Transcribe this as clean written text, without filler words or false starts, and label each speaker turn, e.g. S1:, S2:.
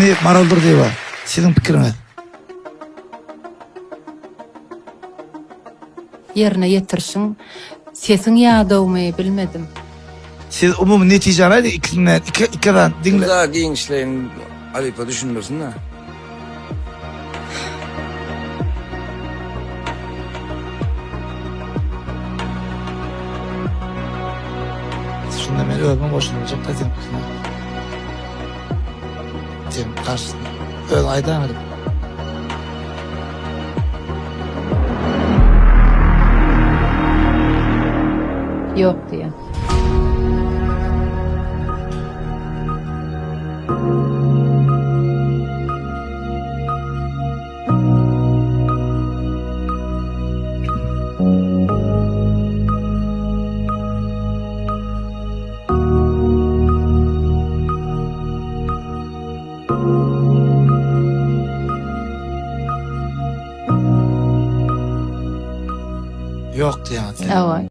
S1: Seni maraldır diye var. Senin fikrin.
S2: Yerine yetirşin, sesin ýadawmy bilmedim.
S1: Siz umum netice neydi? İkiden dinle.
S3: Daha giyin işleyin Alipa düşünürsün da.
S1: Şunda beni ölmem boşanacak da diyorum. Diyorum karşısında. Öl aydan alıp.
S2: Yok diye.
S1: Yok diyor.
S2: Evet.